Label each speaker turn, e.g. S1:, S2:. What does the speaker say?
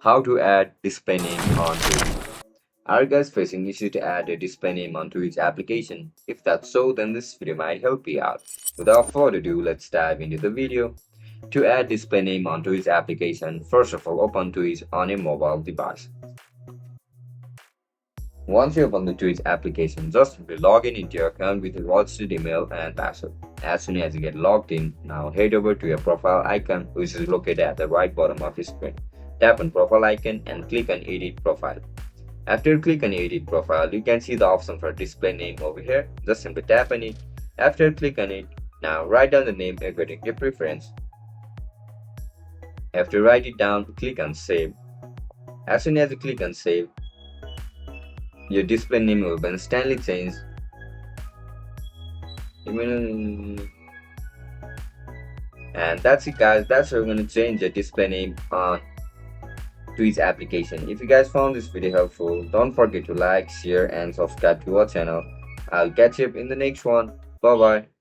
S1: How to add display name onto. Are you guys facing issue to add a display name onto each application? If that's so, then this video might help you out. Without further ado, let's dive into the video. To add display name onto each application, first of all open Twitch on a mobile device. Once you open the Twitch application, just simply log in into your account with your registered email and password. As soon as you get logged in, now head over to your profile icon, which is located at the right bottom of your screen. Tap on profile icon and click on edit profile. After you click on edit profile, you can see the option for display name over here. Just simply tap on it. After you click on it, now write down the name according to your preference. After you write it down, click on save. As soon as you click on save, your display name will be instantly changed. And that's it guys, that's how we're going to change the display name on Twitch application. If you guys found this video helpful, don't forget to like, share and subscribe to our channel. I'll catch you up in the next one. Bye bye.